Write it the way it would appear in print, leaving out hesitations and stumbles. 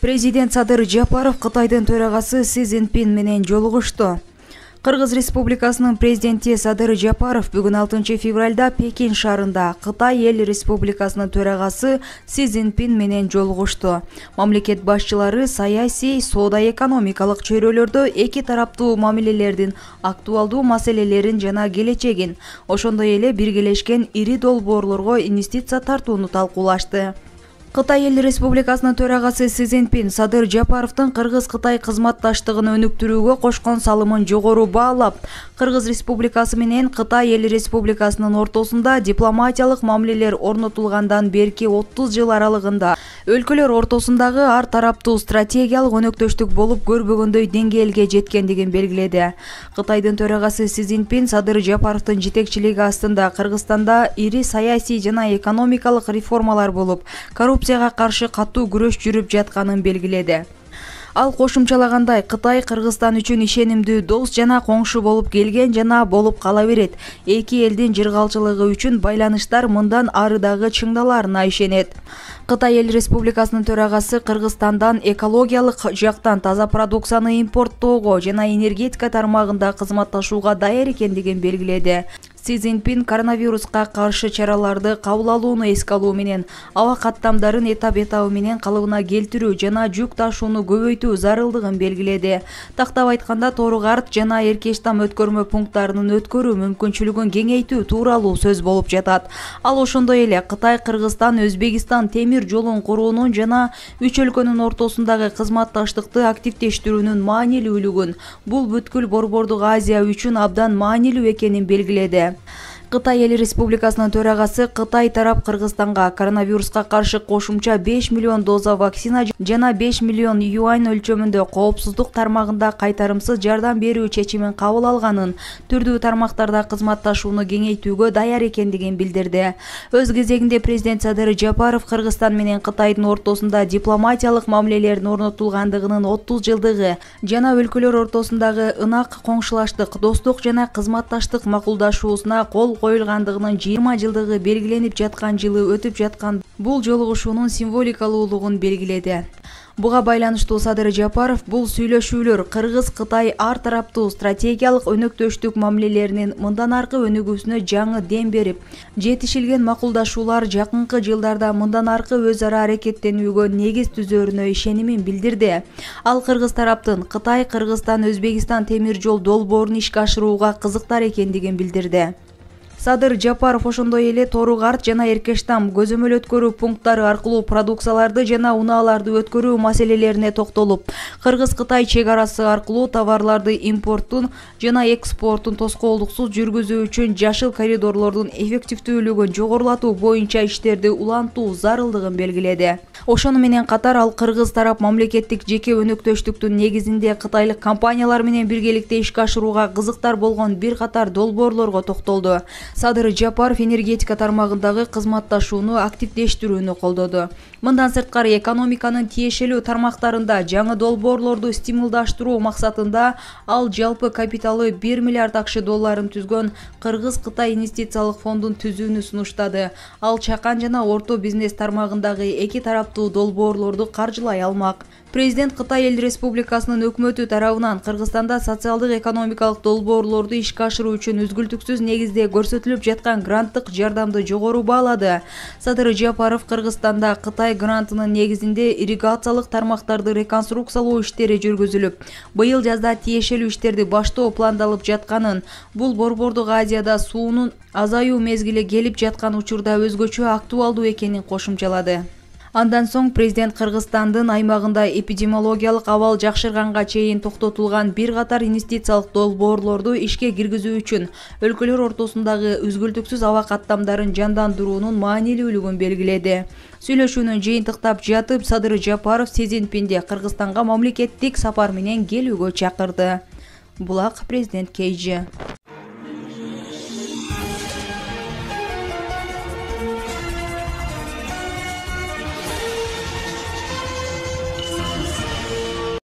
Президент Садыр Жапаров Кытайдын төрагасы Си Цзиньпин менен жолугушту. Кыргыз Республикасынын президенти Садыр Жапаров бүгүн 6 февралда Пекин шаарында Кытай эл республикасынын төрагасы Си Цзиньпин менен жолугушту. Мамлекет башчылары саясий, соода-экономикалык чөйрөлөрдө эки тараптуу мамилелердин актуалдуу маселелерин жана келечегин, ошондой эле биргелешкен ири долбоорлорго инвестиция тартууну талкуулашты. Кытай эл республикасынын төрагасы Си Цзиньпин Садыр Жапаровдун Кыргыз-Кытай кызматташтыгын өнүктүрүүгө кошкон салымын жогору баалап, Кыргыз республикасы менен Кытай эл республикасынын ортосунда дипломатиялык мамилелер орнотулгандан берки 30 жыл аралыгында өлкөлөр ортосундагы ар тараптуу стратегиялык өнөктөштүк болуп көрбөгөндөй деңгээлге жеткендигин белгиледи. Кытайдын төрагасы Си Цзиньпин Садыр Жапаровдун жетекчилиги астында Кыргызстанда ири саясий жана экономикалык реформалар болуп, коррупцияга каршы катуу күрөш жүрүп жатканын белгиледи. Ал кошумчалагандай, Кытай Кыргызстан үчүн ишенимдүү дос жана коңшу болуп келген жана болуп кала берет. Эки элдин жыргалчылыгы үчүн байланыштар мындан ары дагы чыңдаларына ишенет. Кытай эл республикасынын төрагасы Кыргызстандан экологиялык жактан таза продукцияны импорттоого жана энергетика тармагында кызматташууга даяр экендигин белгиледи. Си Цзиньпин коронавируска каршы чараларды кабыл алууну эске алуу менен аба каттамдарын этап-этабы менен калыбына келтирүү жана жүк ташууну көбөйтүү зарылдыгын белгиледи. Тактап айтканда, Тору-Карт жана Эркештам өткөрмө пункттарынын өткөрүү мүмкүнчүлүгүн кеңейтүү тууралуу сөз болуп жатат. Ал ошондой эле Кытай, Кыргызстан, Өзбекстан темир жолун куруунун жана үч өлкөнүн ортосундагы кызматташтыкты активдештирүүнүн маанилүүлүгүн, бул бүткүл Борбордук Азия үчүн абдан маанилүү экенин белгиледи. Кытай эл республикасынын төрагасы Кытай тарап Кыргызстанга коронавируска каршы кошумча 5 миллион доза вакцина жана 5 миллион юань өлчөмүндө коопсуздук тармагында кайтарымсыз жардам берүү чечимин кабыл алганын, түрдүү тармактарда кызматташууну кеңейтүүгө даяр экендигин билдирди. Өз кезегинде президент Садыр Жапаров Кыргызстан менен Кытайдын ортосунда дипломатиялык мамилелердин орнотулгандыгынын 30 жылдыгы жана өлкөлөр ортосундагы ынак коңшулаштык, достук жана кызматташтык макулдашуусуна кол коюлгандыгынын 20 жылдыгы белгиленип жаткан жылы өтүп жаткан бул жолугушуунун символикалуулугун белгиледи. Буга байланыштуу Садыр Жапаров бул сүйлөшүүлөр Кыргыз-Кытай ар тараптуу стратегиялык өнөктөштүк мамилелеринин мындан аркы өнүгүүсүнө жаңы дем берип, жетишилген макулдашуулар жакынкы жылдарда мындан аркы өз ара аракеттенүүгө негиз түзөрүнө ишенимин билдирди. Ал Кыргыз тараптын Кытай, Кыргызстан, Өзбекстан темир жол долбоорун ишке ашырууга кызыктар экендигин билдирди. Садыр Жапаров ошондой эле Тору-Карт жана Эркештам көзөмөл өткөрүү пункттары аркылуу продукцияларды жана унааларды өткөрүү маселелерине токтолуп, Кыргыз-Кытай чек арасы аркылуу товарларды импорттун жана экспорттун тоскоолдуксуз жүргүзүү үчүн жашыл коридорлордун эффективдүүлүгүн жогорулатуу боюнча иштерди улантуу зарылдыгын белгиледи. Ошону менен катар ал Кыргыз тарап мамлекеттик жеке өнөктөштүктүн негизинде кытайлык компаниялар менен биргеликте ишке ашырууга кызыктар болгон бир катар долбоорлорго токтолду. Садыр Жапаров энергетика тармагындагы кызматташууну активдештирүүнү колдоду. Мындан сырткары экономиканын тиешелүү тармактарында жаңы долбоорлорду стимулдаштыруу максатында ал жалпы капиталы 1 миллиард акш долларын түзгөн Кыргыз-Кытай инвестициялык фондун түзүүнү сунуштады. Ал чакан жана орто бизнес тармагындагы эки тараптуу долбоорлорду каржылай алмак. Президент Кытай эл республикасынын өкмөтү тарабынан Кыргызстанда социалдык экономикалык долбоорлорду ишке ашыруу үчүн үзгүлтүксүз негизде көрсөтүлүп жаткан гранттык жардамды жогору баалады. Садыр Жапаров Кыргызстанда Кытай грантынын негизинде ирригациялык тармактарды реконструкциялоо иштери жүргүзүлүп, быйыл жазда тиешелүү иштерди баштоо пландалып жатканын, бул Борбордук Азияда суунун азаюу мезгили келип жаткан учурда өзгөчө актуалдуу экенин кошумчалады. Андан соң президент Кыргызстандын аймагында эпидемиологиялык абал жакшырганга чейин токтотулган бир катар инвестициялык долбоорлорду ишке киргизүү үчүн өлкөлөр ортосундагы үзгүлтүксүз аба каттамдарын жандандыруунун маанилүүлүгүн белгиледи. Сүйлөшүүнүн жыйынтыктап жатып, Садыр Жапаров Си Цзиньпинди Кыргызстанга мамлекеттик сапар менен келүүгө чакырды. Булак президент KG.